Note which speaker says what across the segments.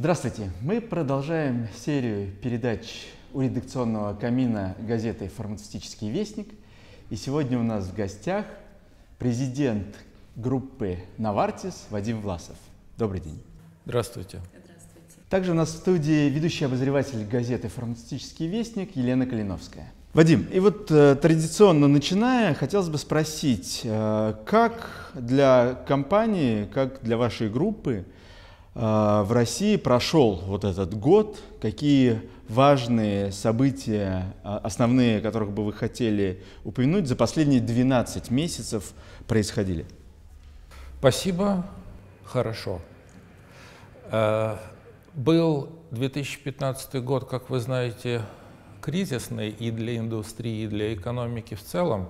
Speaker 1: Здравствуйте! Мы продолжаем серию передач у редакционного камина газеты «Фармацевтический вестник». И сегодня у нас в гостях президент группы «Новартис» Вадим Власов. Добрый день.
Speaker 2: Здравствуйте.
Speaker 3: Здравствуйте.
Speaker 1: Также у нас в студии ведущий обозреватель газеты «Фармацевтический вестник» Елена Калиновская. Вадим, и вот традиционно начиная, хотелось бы спросить, как для компании, как для вашей группы в России прошел вот этот год, какие важные события, основные, которых бы вы хотели упомянуть, за последние 12 месяцев происходили?
Speaker 2: Спасибо. Хорошо. Был 2015 год, как вы знаете, кризисный и для индустрии, и для экономики в целом.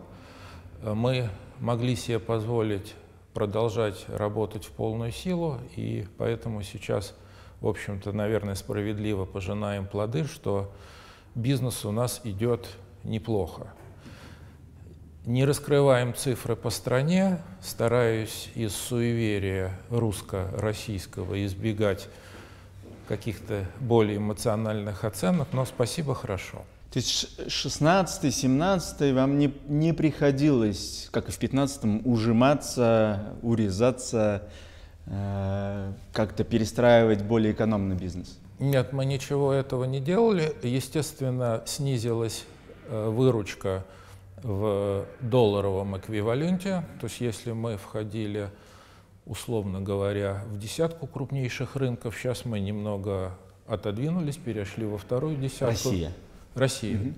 Speaker 2: Мы могли себе позволить продолжать работать в полную силу, и поэтому сейчас, в общем-то, наверное, справедливо пожинаем плоды, что бизнес у нас идет неплохо. Не раскрываем цифры по стране, стараюсь из суеверия русско-российского избегать каких-то более эмоциональных оценок, но спасибо, хорошо.
Speaker 1: То есть 16-17 вам не приходилось, как и в 15-м, ужиматься, урезаться, как-то перестраивать более экономный бизнес?
Speaker 2: Нет, мы ничего этого не делали. Естественно, снизилась выручка в долларовом эквиваленте. То есть если мы входили, условно говоря, в десятку крупнейших рынков, сейчас мы немного отодвинулись, перешли во вторую десятку. Россия.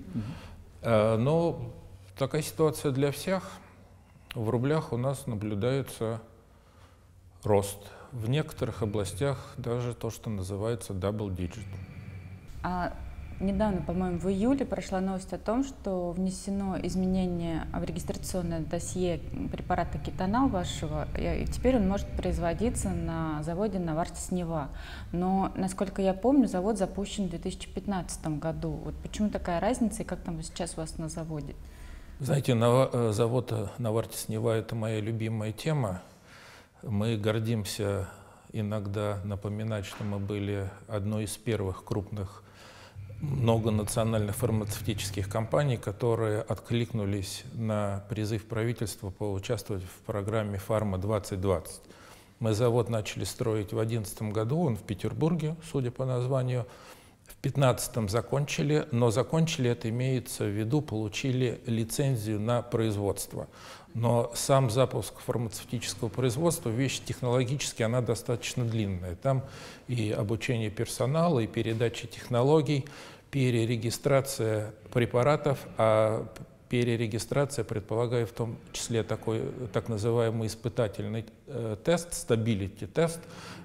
Speaker 2: Но такая ситуация для всех. В рублях у нас наблюдается рост. В некоторых областях даже то, что называется double digit.
Speaker 3: Недавно, по-моему, в июле прошла новость о том, что внесено изменение в регистрационное досье препарата кетонал вашего, и теперь он может производиться на заводе Новартис Нева. Но, насколько я помню, завод запущен в 2015 году. Вот почему такая разница и как там сейчас у вас на заводе?
Speaker 2: Знаете, завод Новартис Нева — это моя любимая тема. Мы гордимся иногда напоминать, что мы были одной из первых крупных многонациональных фармацевтических компаний, которые откликнулись на призыв правительства поучаствовать в программе «Фарма-2020». Мы завод начали строить в 2011 году, он в Петербурге, судя по названию. В 2015 закончили, но закончили это, имеется в виду, получили лицензию на производство. Но сам запуск фармацевтического производства, вещь технологически, она достаточно длинная. Там и обучение персонала, и передача технологий, перерегистрация препаратов, а перерегистрация предполагает в том числе такой так называемый испытательный тест, stability тест.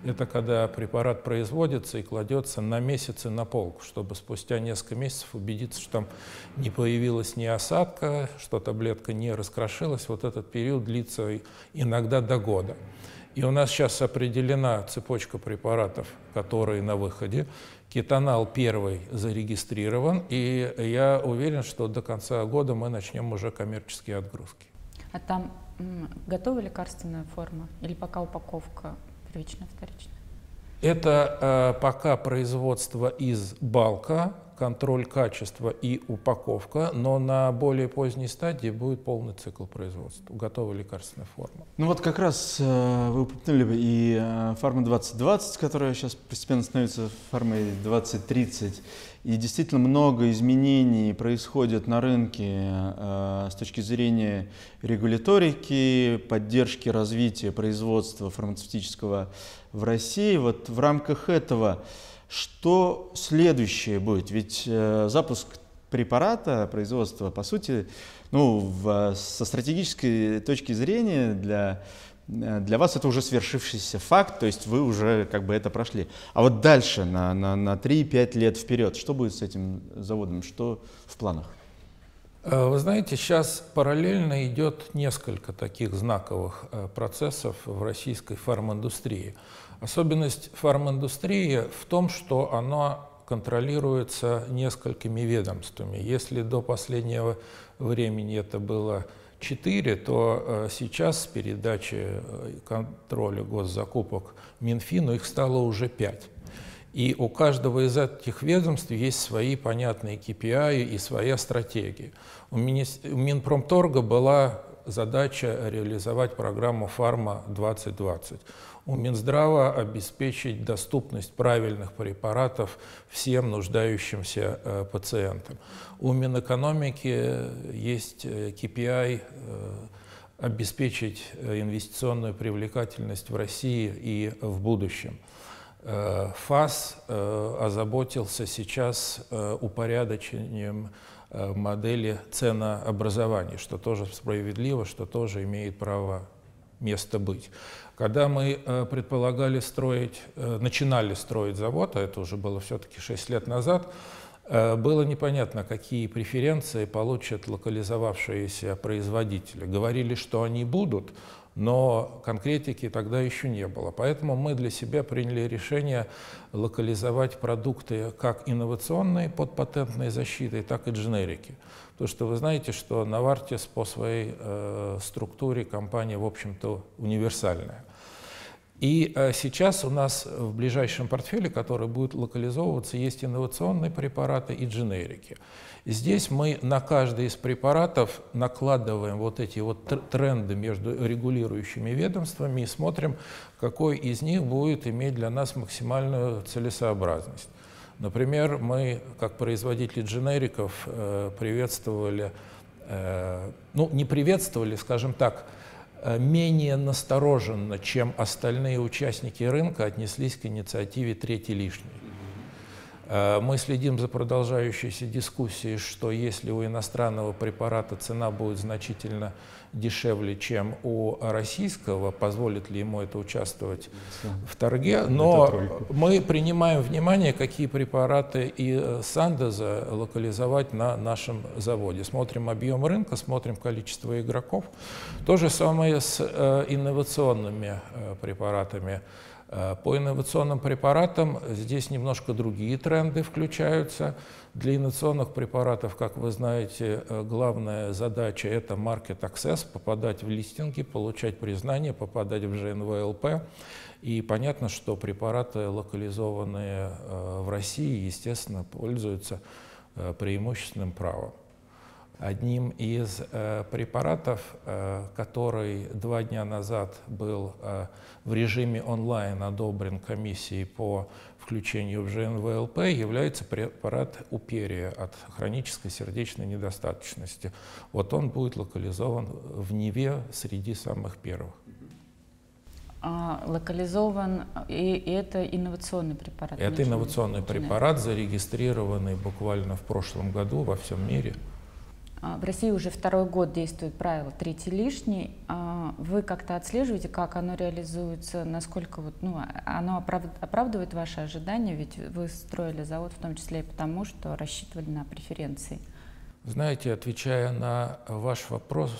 Speaker 2: Это когда препарат производится и кладется на месяцы на полку, чтобы спустя несколько месяцев убедиться, что там не появилась ни осадка, что таблетка не раскрошилась. Вот этот период длится иногда до года. И у нас сейчас определена цепочка препаратов, которые на выходе. Кетонал первый зарегистрирован, и я уверен, что до конца года мы начнем уже коммерческие отгрузки.
Speaker 3: А там готова лекарственная форма или пока упаковка первичная, вторичная?
Speaker 2: Это пока производство из балка, контроль качества и упаковка, но на более поздней стадии будет полный цикл производства, готовая лекарственная форма.
Speaker 1: Ну вот как раз вы упомянули и «Фарма-2020», которая сейчас постепенно становится «Фармой-2030», и действительно много изменений происходит на рынке с точки зрения регуляторики, поддержки развития производства фармацевтического в России. Вот в рамках этого что следующее будет? Ведь запуск препарата, производства, по сути, со стратегической точки зрения для вас это уже свершившийся факт, то есть вы уже как бы это прошли. А вот дальше, на 3-5 лет вперед, что будет с этим заводом, что в планах?
Speaker 2: Вы знаете, сейчас параллельно идет несколько таких знаковых процессов в российской фарминдустрии. Особенность фарминдустрии в том, что она контролируется несколькими ведомствами. Если до последнего времени это было 4, то сейчас с передачи контроля госзакупок Минфину их стало уже 5. И у каждого из этих ведомств есть свои понятные KPI и своя стратегия. У Минпромторга была задача реализовать программу «Фарма-2020». У Минздрава обеспечить доступность правильных препаратов всем нуждающимся пациентам. У Минэкономики есть KPI обеспечить инвестиционную привлекательность в России и в будущем. ФАС озаботился сейчас упорядочением модели ценообразования, что тоже справедливо, что тоже имеет право место быть. Когда мы начинали строить завод, а это уже было все-таки 6 лет назад, было непонятно, какие преференции получат локализовавшиеся производители. Говорили, что они будут, но конкретики тогда еще не было. Поэтому мы для себя приняли решение локализовать продукты как инновационные под патентной защитой, так и дженерики. Потому что вы знаете, что Novartis по своей структуре компания, в общем-то, универсальная. И сейчас у нас в ближайшем портфеле, который будет локализовываться, есть инновационные препараты и дженерики. Здесь мы на каждый из препаратов накладываем вот эти вот тренды между регулирующими ведомствами и смотрим, какой из них будет иметь для нас максимальную целесообразность. Например, мы, как производители дженериков, приветствовали, ну не приветствовали, скажем так, менее настороженно, чем остальные участники рынка, отнеслись к инициативе «Третий лишний». Мы следим за продолжающейся дискуссией, что если у иностранного препарата цена будет значительно дешевле, чем у российского, позволит ли ему это участвовать в торге. Но мы принимаем внимание, какие препараты и Сандоза локализовать на нашем заводе. Смотрим объем рынка, смотрим количество игроков. То же самое с инновационными препаратами. По инновационным препаратам здесь немножко другие тренды включаются. Для инновационных препаратов, как вы знаете, главная задача – это market access, попадать в листинги, получать признание, попадать в ЖНВЛП. И понятно, что препараты, локализованные в России, естественно, пользуются преимущественным правом. Одним из препаратов, который 2 дня назад был в режиме онлайн одобрен комиссией по включению в ЖНВЛП, является препарат Уперия от хронической сердечной недостаточности. Вот он будет локализован в Неве среди самых первых.
Speaker 3: Локализован, и это инновационный препарат?
Speaker 2: Это инновационный препарат, зарегистрированный буквально в прошлом году во всем мире.
Speaker 3: В России уже 2-й год действует правило «Третий лишний». Вы как-то отслеживаете, как оно реализуется, насколько оно оправдывает ваши ожидания? Ведь вы строили завод в том числе и потому, что рассчитывали на преференции.
Speaker 2: Знаете, отвечая на ваш вопрос,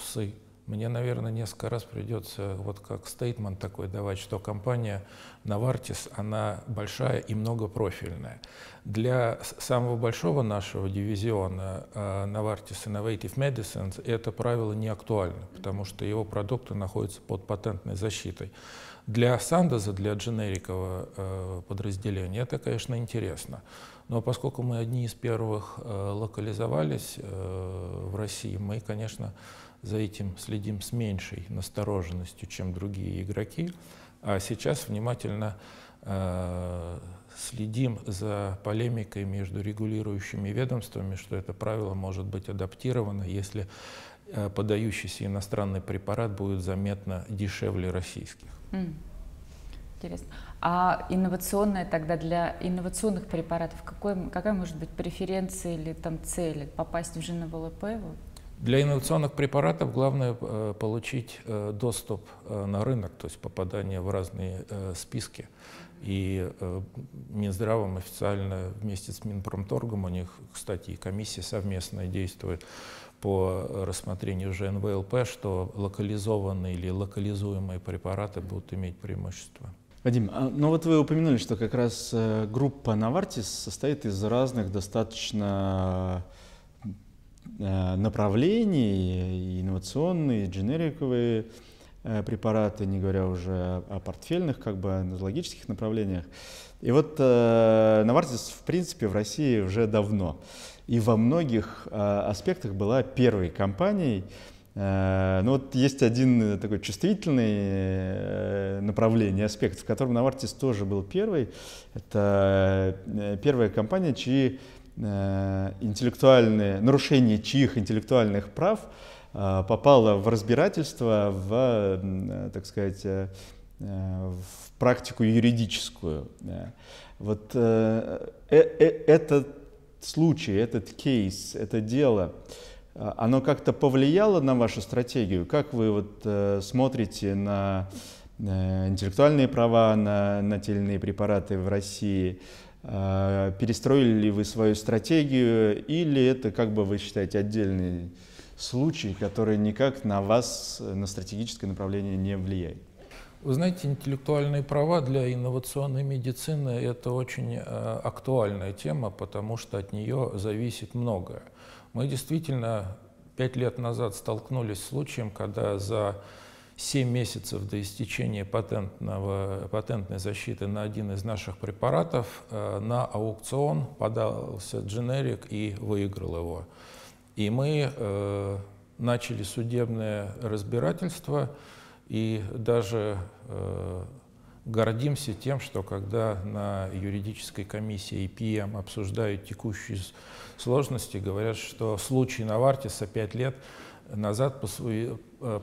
Speaker 2: мне, наверное, несколько раз придется вот как стейтмент такой давать, что компания Novartis, она большая и многопрофильная. Для самого большого нашего дивизиона Novartis Innovative Medicines это правило не актуально, потому что его продукты находятся под патентной защитой. Для Сандоза, для дженерикового подразделения это, конечно, интересно. Но поскольку мы одни из первых локализовались в России, мы, конечно, за этим следим с меньшей настороженностью, чем другие игроки. А сейчас внимательно следим за полемикой между регулирующими ведомствами, что это правило может быть адаптировано, если подающийся иностранный препарат будет заметно дешевле российских.
Speaker 3: Интересно. А инновационная тогда для инновационных препаратов какая может быть преференция или там цель? Попасть в ЖНВЛП?
Speaker 2: Для инновационных препаратов главное получить доступ на рынок, то есть попадание в разные списки. И Минздравом официально вместе с Минпромторгом, у них, кстати, и комиссия совместная действует по рассмотрению ЖНВЛП, что локализованные или локализуемые препараты будут иметь преимущество.
Speaker 1: Вадим, ну вот вы упомянули, что как раз группа Novartis состоит из разных достаточно направлений, инновационные, дженериковые. препараты, не говоря уже о портфельных, как бы нозологических направлениях. И вот Novartis, в принципе, в России уже давно. И во многих аспектах была первой компанией. Но вот есть один такой чувствительный направление, аспект, в котором Novartis тоже был первый. Это первая компания, чьи нарушение чьих интеллектуальных прав попало в разбирательство, так сказать, в практику юридическую. Вот этот случай, этот кейс, это дело, оно как-то повлияло на вашу стратегию? Как вы вот смотрите на интеллектуальные права на те или иные препараты в России? Перестроили ли вы свою стратегию, или это, как бы вы считаете, отдельный случай, который никак на вас, на стратегическое направление не влияет?
Speaker 2: Вы знаете, интеллектуальные права для инновационной медицины – это очень актуальная тема, потому что от нее зависит многое. Мы действительно 5 лет назад столкнулись с случаем, когда за 7 месяцев до истечения патентной защиты на один из наших препаратов на аукцион подался дженерик и выиграл его. И мы начали судебное разбирательство, и даже гордимся тем, что когда на юридической комиссии APM обсуждают текущие сложности, говорят, что случай Novartis 5 лет назад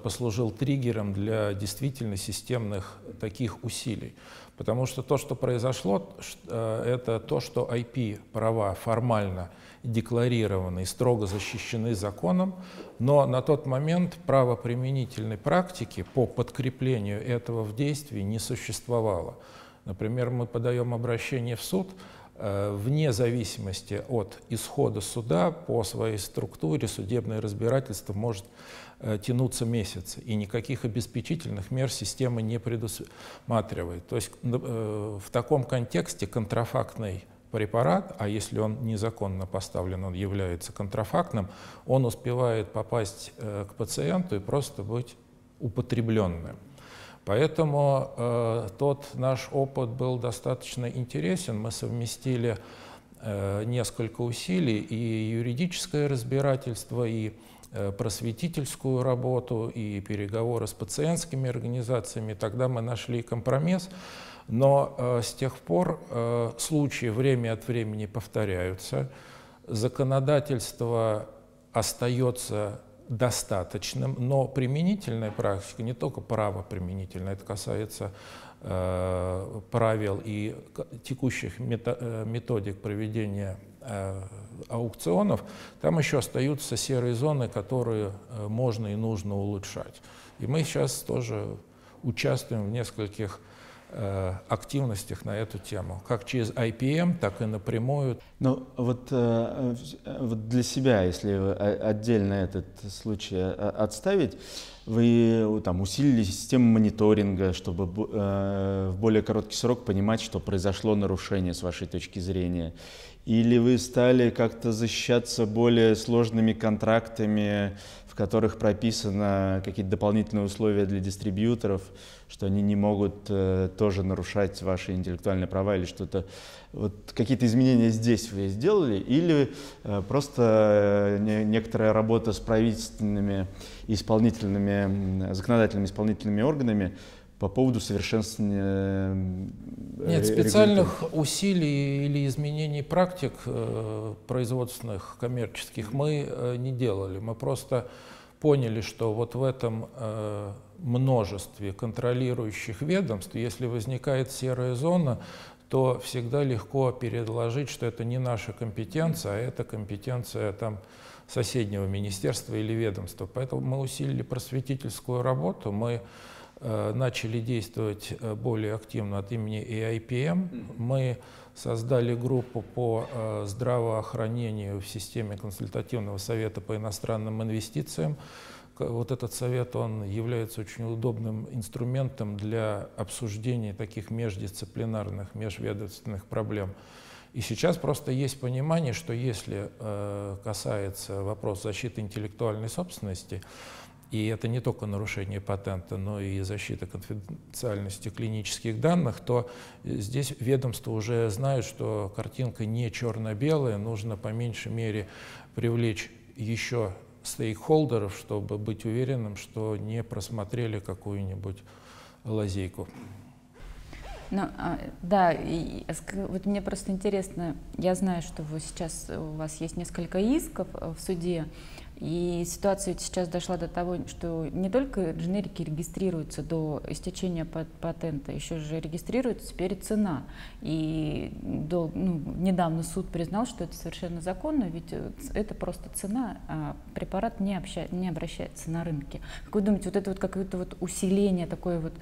Speaker 2: послужил триггером для действительно системных таких усилий. Потому что то, что произошло, это то, что IP-права формально декларированы и строго защищены законом, но на тот момент правоприменительной практики по подкреплению этого в действии не существовало. Например, мы подаем обращение в суд, вне зависимости от исхода суда, по своей структуре судебное разбирательство может тянуться месяцы, и никаких обеспечительных мер система не предусматривает. То есть в таком контексте контрафактный препарат, а если он незаконно поставлен, он является контрафактным, он успевает попасть к пациенту и просто быть употребленным. Поэтому тот наш опыт был достаточно интересен. Мы совместили несколько усилий, и юридическое разбирательство, и просветительскую работу, и переговоры с пациентскими организациями. Тогда мы нашли компромисс. Но с тех пор случаи время от времени повторяются. Законодательство остается достаточным, но применительная практика, не только правоприменительная, это касается правил и текущих методик проведения аукционов, там еще остаются серые зоны, которые можно и нужно улучшать. И мы сейчас тоже участвуем в нескольких активностях на эту тему, как через IPM, так и напрямую.
Speaker 1: Ну вот для себя, если отдельно этот случай отставить, вы там усилили систему мониторинга, чтобы в более короткий срок понимать, что произошло нарушение с вашей точки зрения? Или вы стали как-то защищаться более сложными контрактами, в которых прописаны какие-то дополнительные условия для дистрибьюторов, что они не могут тоже нарушать ваши интеллектуальные права или что-то? Вот какие-то изменения здесь вы сделали? Или просто некоторая работа с правительственными исполнительными, законодательными исполнительными органами по поводу совершенствования?
Speaker 2: Нет, специальных усилий или изменений практик производственных, коммерческих мы не делали. Мы просто поняли, что вот в этом множестве контролирующих ведомств, если возникает серая зона, то всегда легко переложить, что это не наша компетенция, а это компетенция там соседнего министерства или ведомства. Поэтому мы усилили просветительскую работу, мы начали действовать более активно от имени EIPM. Мы создали группу по здравоохранению в системе консультативного совета по иностранным инвестициям. Вот этот совет, он является очень удобным инструментом для обсуждения таких междисциплинарных, межведомственных проблем. И сейчас просто есть понимание, что если касается вопроса защиты интеллектуальной собственности, и это не только нарушение патента, но и защита конфиденциальности клинических данных, то здесь ведомство уже знает, что картинка не черно-белая, нужно по меньшей мере привлечь еще стейкхолдеров, чтобы быть уверенным, что не просмотрели какую-нибудь лазейку.
Speaker 3: Ну, да, вот мне просто интересно, я знаю, что у вас есть несколько исков в суде, и ситуация сейчас дошла до того, что не только дженерики регистрируются до истечения патента, еще же регистрируется теперь цена. И недавно суд признал, что это совершенно законно, ведь это просто цена, а препарат не обращается на рынке. Как вы думаете, вот это вот какое-то вот усиление, такое вот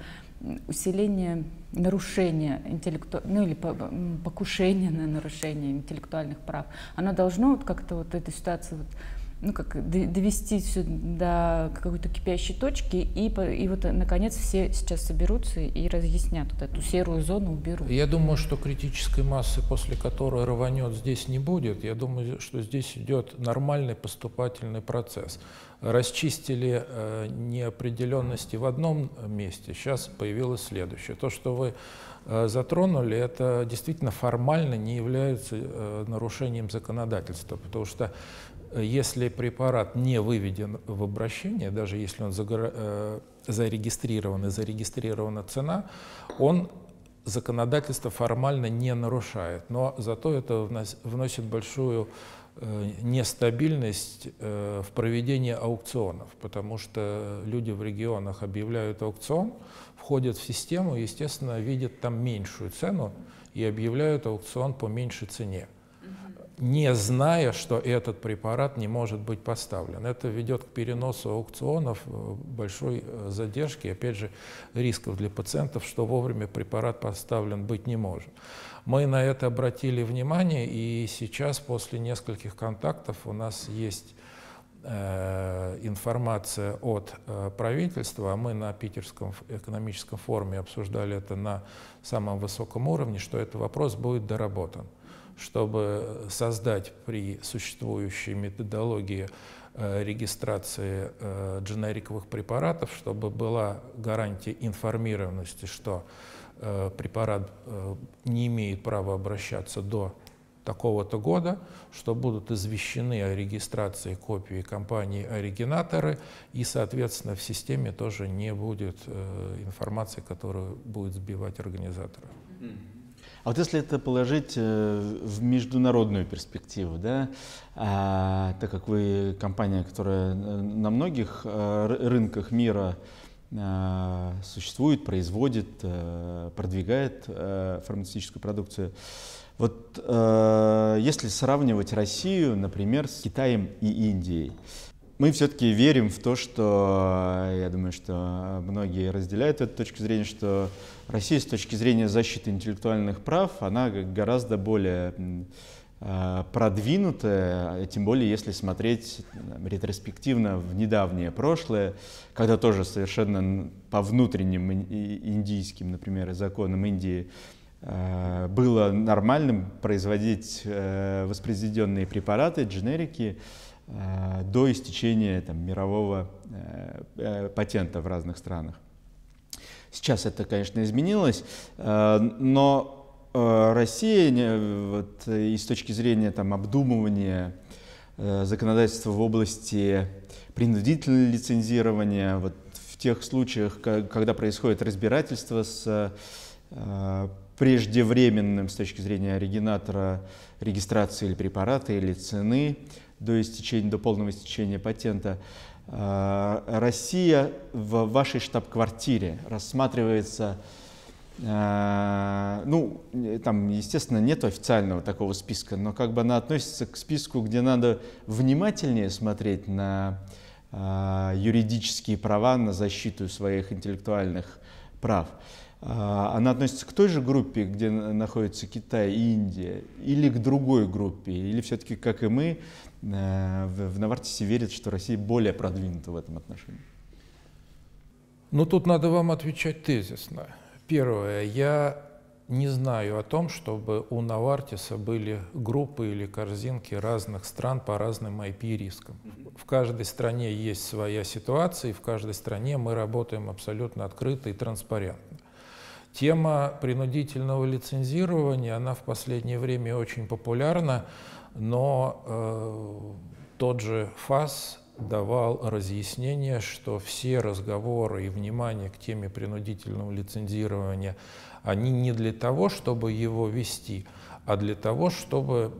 Speaker 3: усиление нарушения или покушение на нарушение интеллектуальных прав, оно должно вот как-то вот эту ситуацию довести все до какой-то кипящей точки, и вот наконец все сейчас соберутся и разъяснят вот эту серую зону, уберут.
Speaker 2: Я думаю, что критической массы, после которой рванет, здесь не будет. Я думаю, что здесь идет нормальный поступательный процесс. Расчистили неопределенности в одном месте, сейчас появилось следующее. То, что вы затронули, это действительно формально не является нарушением законодательства, потому что если препарат не выведен в обращение, даже если он зарегистрирован и зарегистрирована цена, он законодательство формально не нарушает, но зато это вносит большую нестабильность в проведении аукционов, потому что люди в регионах объявляют аукцион, входят в систему, естественно, видят там меньшую цену и объявляют аукцион по меньшей цене, не зная, что этот препарат не может быть поставлен. Это ведет к переносу аукционов, большой задержки, опять же, рисков для пациентов, что вовремя препарат поставлен быть не может. Мы на это обратили внимание, и сейчас, после нескольких контактов, у нас есть информация от правительства, а мы на Питерском экономическом форуме обсуждали это на самом высоком уровне, что этот вопрос будет доработан, чтобы создать при существующей методологии регистрации дженериковых препаратов, чтобы была гарантия информированности, что препарат не имеет права обращаться до такого-то года, что будут извещены о регистрации копии компании-оригинаторы, и, соответственно, в системе тоже не будет информации, которая будет сбивать организатора.
Speaker 1: А вот если это положить в международную перспективу, да, так как вы компания, которая на многих рынках мира существует, производит, продвигает фармацевтическую продукцию, вот если сравнивать Россию, например, с Китаем и Индией, мы все-таки верим в то, что, я думаю, что многие разделяют эту точку зрения, что Россия с точки зрения защиты интеллектуальных прав, она гораздо более продвинутая, тем более если смотреть ретроспективно в недавнее прошлое, когда тоже совершенно по внутренним индийским, например, законам Индии было нормальным производить воспроизведенные препараты, дженерики, до истечения мирового патента в разных странах. Сейчас это, конечно, изменилось, но Россия вот, и с точки зрения обдумывания законодательства в области принудительного лицензирования, вот, в тех случаях, когда происходит разбирательство с преждевременным с точки зрения оригинатора регистрации или препарата, или цены, до полного истечения патента, Россия в вашей штаб-квартире рассматривается, там, естественно, нет официального такого списка, но как бы она относится к списку, где надо внимательнее смотреть на юридические права, на защиту своих интеллектуальных прав. Она относится к той же группе, где находятся Китай и Индия, или к другой группе, или все-таки, как и мы, в Новартисе верят, что Россия более продвинута в этом отношении?
Speaker 2: Ну, тут надо вам отвечать тезисно. Первое, я не знаю о том, чтобы у Novartis были группы или корзинки разных стран по разным IP-рискам. В каждой стране есть своя ситуация, и в каждой стране мы работаем абсолютно открыто и транспарентно. Тема принудительного лицензирования, она в последнее время очень популярна, но тот же ФАС давал разъяснение, что все разговоры и внимание к теме принудительного лицензирования, они не для того, чтобы его вести, а для того, чтобы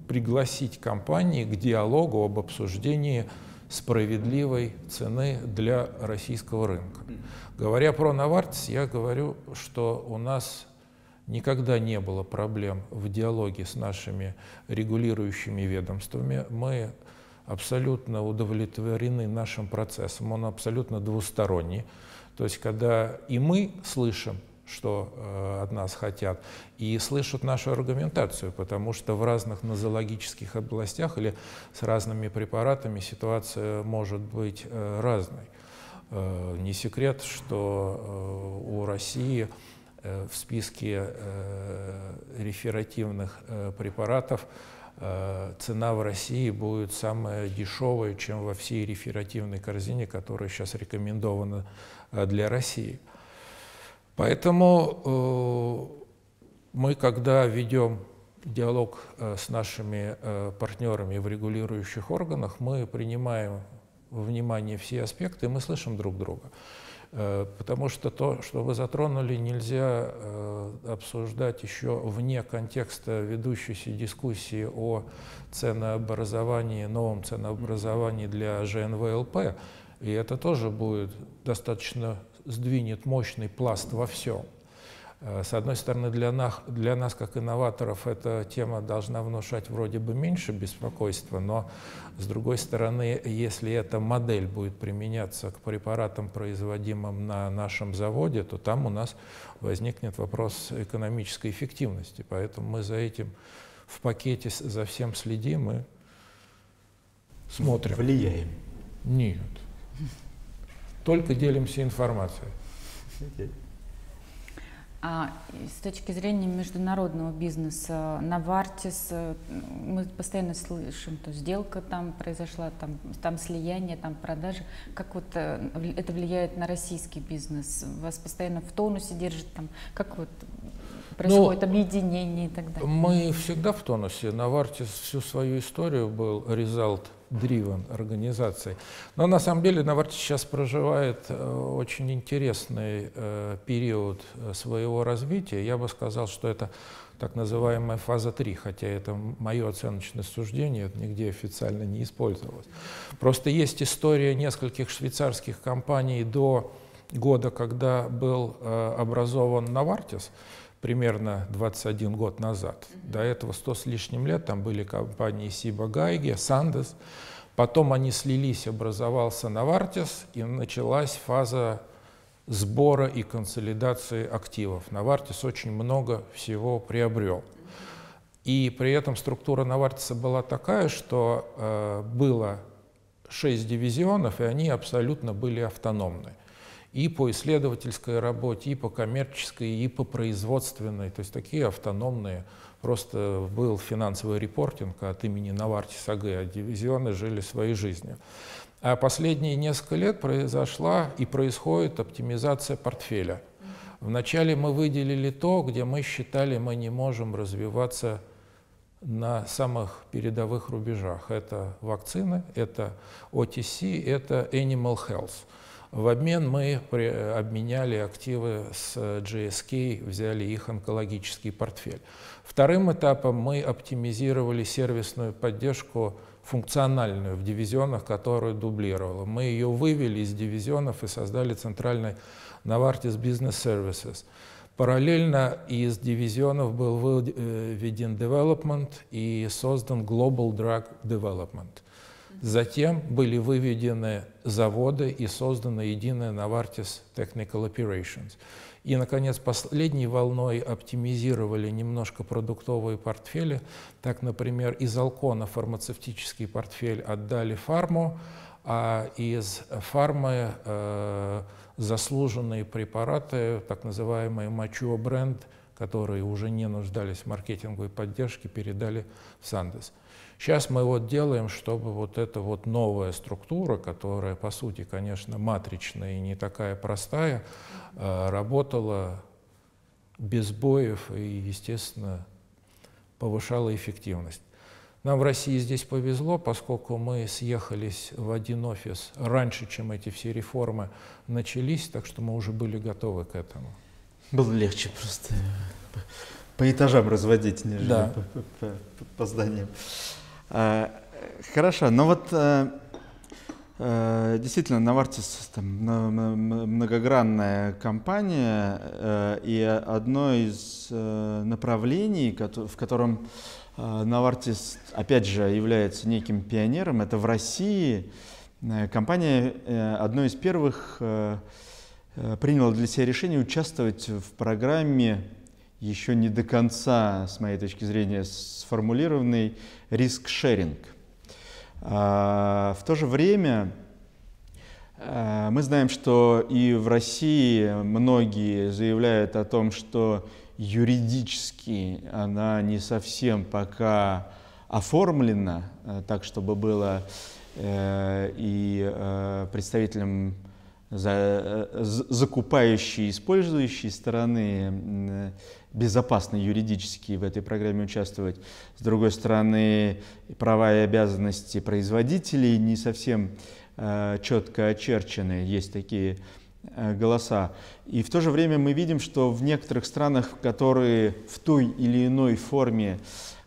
Speaker 2: пригласить компании к диалогу об обсуждении справедливой цены для российского рынка. Говоря про Novartis, я говорю, что у нас никогда не было проблем в диалоге с нашими регулирующими ведомствами. Мы абсолютно удовлетворены нашим процессом, он абсолютно двусторонний. То есть, когда и мы слышим, что от нас хотят, и слышат нашу аргументацию, потому что в разных нозологических областях или с разными препаратами ситуация может быть разной. Не секрет, что у России в списке реферативных препаратов цена в России будет самая дешевая, чем во всей реферативной корзине, которая сейчас рекомендована для России. Поэтому мы, когда ведем диалог с нашими партнерами в регулирующих органах, мы принимаем во внимание все аспекты, и мы слышим друг друга. Потому что то, что вы затронули, нельзя обсуждать еще вне контекста ведущейся дискуссии о ценообразовании, новом ценообразовании для ЖНВЛП. И это тоже будет достаточно сдвинет мощный пласт во всем. С одной стороны, для нас, как инноваторов, эта тема должна внушать вроде бы меньше беспокойства, но с другой стороны, если эта модель будет применяться к препаратам, производимым на нашем заводе, то там у нас возникнет вопрос экономической эффективности. Поэтому мы за этим в пакете за всем следим и смотрим.
Speaker 1: Влияем?
Speaker 2: Нет. Только делимся информацией.
Speaker 3: А с точки зрения международного бизнеса, Novartis, мы постоянно слышим, то сделка там произошла, там слияние, там продажи. Как вот это влияет на российский бизнес? Вас постоянно в тонусе держит, там, как вот происходит объединение и так далее?
Speaker 2: Мы всегда в тонусе. Novartis всю свою историю был result-driven организацией. Но на самом деле Novartis сейчас проживает очень интересный период своего развития. Я бы сказал, что это так называемая фаза 3, хотя это мое оценочное суждение, это нигде официально не использовалось. Просто есть история нескольких швейцарских компаний до года, когда был образован Novartis, примерно 21 год назад. До этого 100 с лишним лет там были компании Ciba Geigy, Sandoz. Потом они слились, образовался Novartis, и началась фаза сбора и консолидации активов. Novartis очень много всего приобрел. И при этом структура Novartis была такая, что было 6 дивизионов, и они абсолютно были автономны. И по исследовательской работе, и по коммерческой, и по производственной. То есть такие автономные. Просто был финансовый репортинг от имени Novartis AG, а дивизионы жили своей жизнью. А последние несколько лет произошла и происходит оптимизация портфеля. Вначале мы выделили то, где мы считали, мы не можем развиваться на самых передовых рубежах. Это вакцины, это OTC, это Animal Health. В обмен мы обменяли активы с GSK, взяли их онкологический портфель. Вторым этапом мы оптимизировали сервисную поддержку функциональную в дивизионах, которую дублировала. Мы ее вывели из дивизионов и создали центральный Novartis Business Services. Параллельно из дивизионов был выведен Development и создан Global Drug Development. Затем были выведены заводы и создана единая Novartis Technical Operations. И, наконец, последней волной оптимизировали немножко продуктовые портфели. Так, например, из Алкона фармацевтический портфель отдали фарму, а из фармы заслуженные препараты, так называемые mature бренд, которые уже не нуждались в маркетинговой поддержке, передали в Сандес. Сейчас мы вот делаем, чтобы вот эта вот новая структура, которая, по сути, конечно, матричная и не такая простая, работала без сбоев и, естественно, повышала эффективность. Нам в России здесь повезло, поскольку мы съехались в один офис раньше, чем эти все реформы начались, так что мы уже были готовы к этому.
Speaker 1: Было легче просто по этажам разводить, нежели
Speaker 2: да.
Speaker 1: по зданиям. Хорошо, но вот действительно Novartis многогранная компания, и одно из направлений, в котором Novartis, опять же, является неким пионером, это в России компания одной из первых приняла для себя решение участвовать в программе, еще не до конца, с моей точки зрения, сформулированный риск-шеринг. В то же время мы знаем, что и в России многие заявляют о том, что юридически она не совсем пока оформлена так, чтобы было и представителям закупающей и использующей стороны безопасно юридически в этой программе участвовать. С другой стороны, права и обязанности производителей не совсем четко очерчены, есть такие голоса. И в то же время мы видим, что в некоторых странах, которые в той или иной форме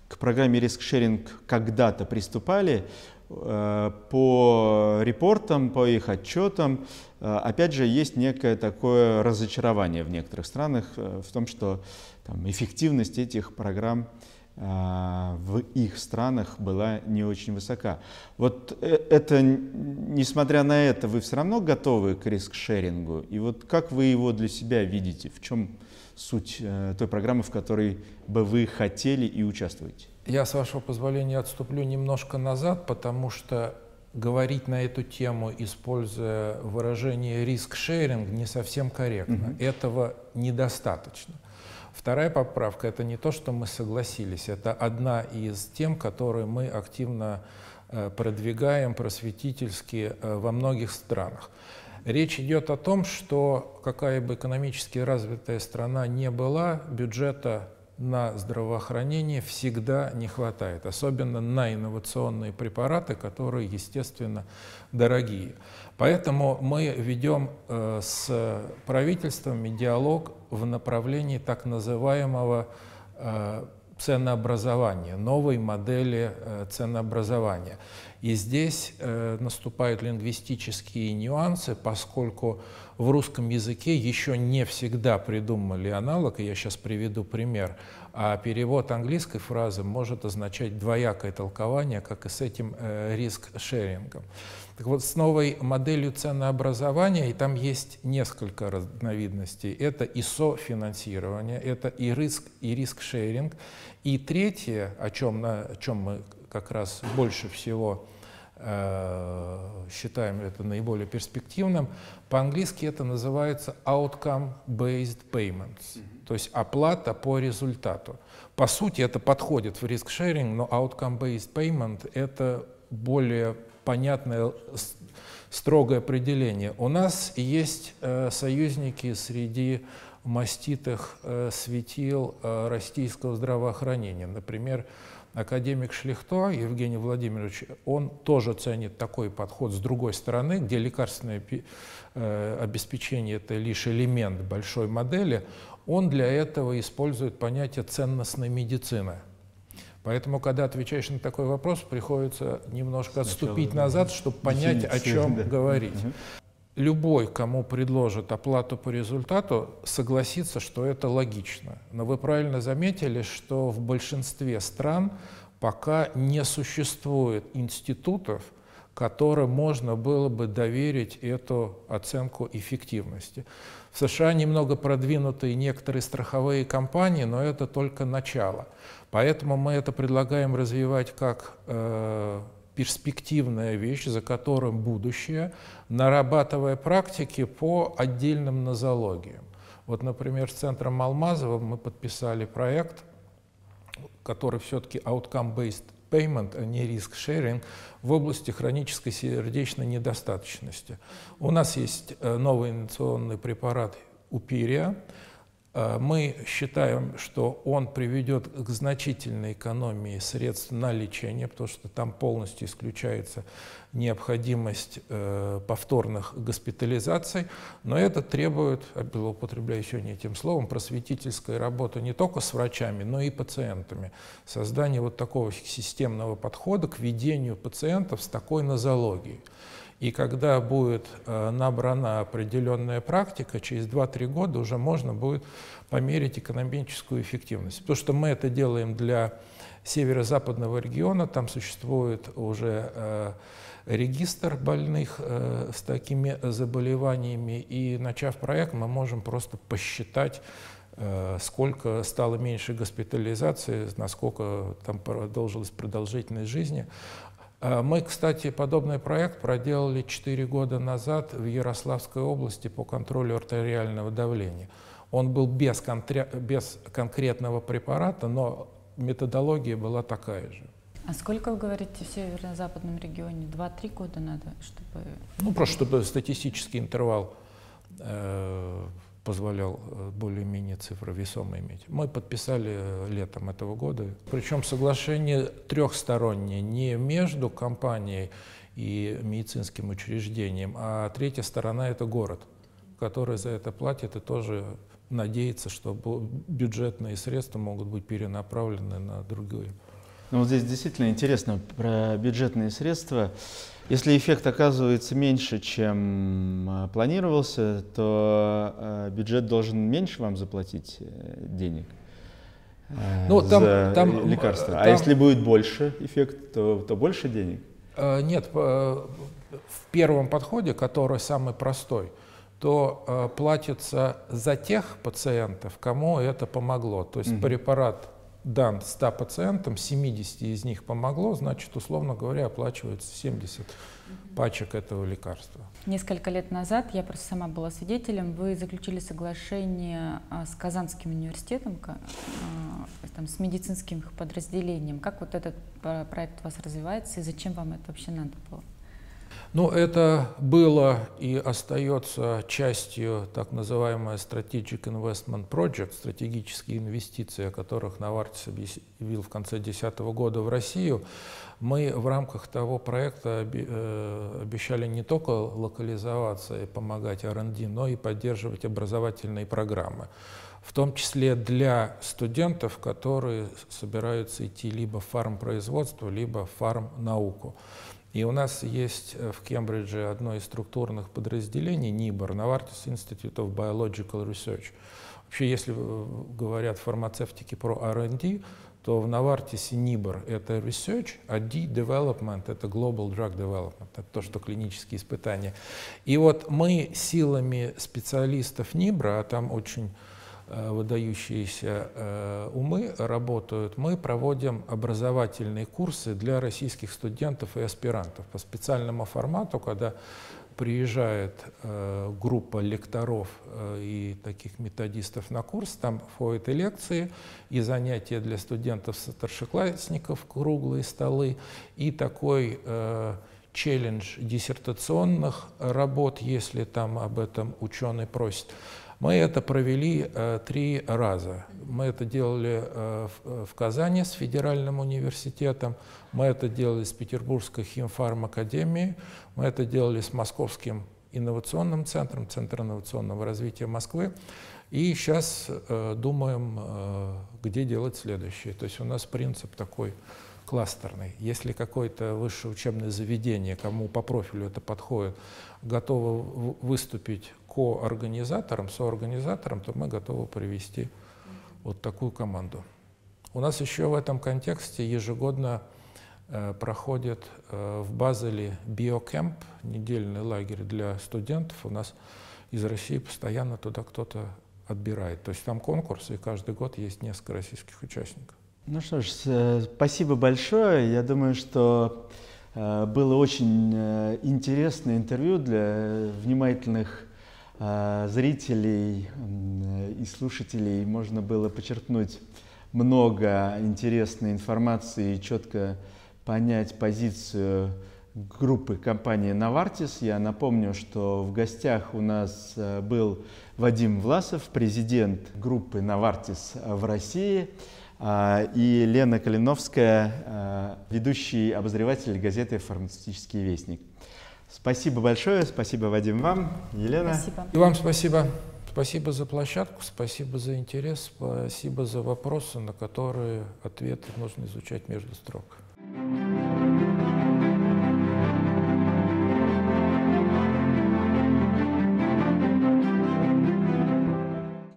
Speaker 1: к программе риск-шеринг когда-то приступали, по репортам, по их отчетам, опять же, есть некое такое разочарование в некоторых странах в том, что там, эффективность этих программ в их странах была не очень высока. Вот это, несмотря на это, вы все равно готовы к риск-шерингу? И вот как вы его для себя видите? В чем суть той программы, в которой бы вы хотели и участвуете?
Speaker 2: Я, с вашего позволения, отступлю немножко назад, потому что говорить на эту тему, используя выражение риск-шеринг, не совсем корректно. Этого недостаточно. Вторая поправка – это не то, что мы согласились, это одна из тем, которые мы активно продвигаем просветительски во многих странах. Речь идет о том, что какая бы экономически развитая страна ни была, бюджета на здравоохранение всегда не хватает, особенно на инновационные препараты, которые, естественно, дорогие. Поэтому мы ведем с правительствами диалог в направлении так называемого ценообразования, новой модели ценообразования. И здесь наступают лингвистические нюансы, поскольку в русском языке еще не всегда придумали аналог, и я сейчас приведу пример, а перевод английской фразы может означать двоякое толкование, как и с этим риск-шерингом. Так вот, с новой моделью ценообразования, и там есть несколько разновидностей, это и софинансирование, это и риск-шеринг, и третье, о чем мы как раз больше всего считаем это наиболее перспективным, по-английски это называется outcome-based payments, то есть оплата по результату. По сути, это подходит в риск-шеринг, но outcome-based payment — это более понятное, строгое определение. У нас есть союзники среди маститых светил российского здравоохранения. Например, академик Шлихто Евгений Владимирович, он тоже ценит такой подход с другой стороны, где лекарственное обеспечение — это лишь элемент большой модели. Он для этого использует понятие ценностной медицины. Поэтому, когда отвечаешь на такой вопрос, приходится немножко отступить назад, чтобы понять, о чем говорить. Любой, кому предложат оплату по результату, согласится, что это логично. Но вы правильно заметили, что в большинстве стран пока не существует институтов, которым можно было бы доверить эту оценку эффективности. В США немного продвинуты некоторые страховые компании, но это только начало. Поэтому мы это предлагаем развивать как перспективная вещь, за которым будущее, нарабатывая практики по отдельным нозологиям. Вот, например, с центром Алмазова мы подписали проект, который все-таки outcome-based payment, а не risk-sharing в области хронической сердечной недостаточности. У нас есть новый инновационный препарат Упирия. Мы считаем, что он приведет к значительной экономии средств на лечение, потому что там полностью исключается необходимость повторных госпитализаций, но это требует, употребляю сегодня этим словом, просветительской работы не только с врачами, но и пациентами. Создание вот такого системного подхода к ведению пациентов с такой нозологией. И когда будет набрана определенная практика, через 2-3 года уже можно будет померить экономическую эффективность. Потому что мы это делаем для северо-западного региона, там существует уже регистр больных с такими заболеваниями, и начав проект, мы можем просто посчитать, сколько стало меньше госпитализации, насколько там продолжилась продолжительность жизни. Мы, кстати, подобный проект проделали 4 года назад в Ярославской области по контролю артериального давления. Он был без конкретного препарата, но методология была такая же.
Speaker 3: А сколько, вы говорите, в северо-западном регионе? 2-3 года надо, чтобы...
Speaker 2: Ну, просто чтобы статистический интервал позволял более-менее цифры весомые иметь. Мы подписали летом этого года. Причем соглашение трехстороннее, не между компанией и медицинским учреждением, а третья сторона — это город, который за это платит и тоже надеется, что бюджетные средства могут быть перенаправлены на другие.
Speaker 1: Ну, вот здесь действительно интересно про бюджетные средства. Если эффект оказывается меньше, чем планировался, то бюджет должен меньше вам заплатить денег за лекарства. А если будет больше эффект, то больше денег?
Speaker 2: Нет, в первом подходе, который самый простой, то платится за тех пациентов, кому это помогло. То есть препарат дан 100 пациентам, 70 из них помогло, значит, условно говоря, оплачивается 70 пачек этого лекарства.
Speaker 3: Несколько лет назад, я просто сама была свидетелем, вы заключили соглашение с Казанским университетом, там, с медицинским их подразделением. Как вот этот проект у вас развивается и зачем вам это вообще надо было?
Speaker 2: Ну, это было и остается частью так называемой Strategic Investment Project, стратегические инвестиции, о которых Novartis объявил в конце 2010 года в Россию. Мы в рамках того проекта обещали не только локализоваться и помогать R&D, но и поддерживать образовательные программы, в том числе для студентов, которые собираются идти либо в фармпроизводство, либо в фармнауку. И у нас есть в Кембридже одно из структурных подразделений, NIBR, Novartis Institute of Biological Research. Вообще, если говорят фармацевтики про R&D, то в Novartis NIBR это Research, а D Development это Global Drug Development, это то, что клинические испытания. И вот мы силами специалистов NIBR, а там очень выдающиеся умы работают, мы проводим образовательные курсы для российских студентов и аспирантов по специальному формату, когда приезжает группа лекторов и таких методистов на курс, там входят и лекции, и занятия для студентов-старшеклассников, круглые столы, и такой челлендж диссертационных работ, если там об этом ученый просит. Мы это провели 3 раза. Мы это делали в Казани с Федеральным университетом, мы это делали с Петербургской химфармакадемией, мы это делали с Московским инновационным центром, Центром инновационного развития Москвы. И сейчас думаем, где делать следующее. То есть у нас принцип такой кластерный. Если какое-то высшее учебное заведение, кому по профилю это подходит, готово выступить ко-организатором, соорганизатором, то мы готовы привести вот такую команду. У нас еще в этом контексте ежегодно проходит в Базеле биокэмп, недельный лагерь для студентов. У нас из России постоянно туда кто-то отбирает. То есть там конкурс, и каждый год есть несколько российских участников.
Speaker 1: Ну что ж, спасибо большое. Я думаю, что было очень интересное интервью для внимательных зрителей и слушателей можно было почерпнуть много интересной информации и четко понять позицию группы компании Novartis. Я напомню, что в гостях у нас был Вадим Власов, президент группы Novartis в России, и Лена Калиновская, ведущий обозреватель газеты «Фармацевтический вестник». Спасибо большое, спасибо, Вадим, вам, Елена.
Speaker 3: Спасибо.
Speaker 2: И вам спасибо. Спасибо за площадку, спасибо за интерес, спасибо за вопросы, на которые ответы нужно изучать между строк.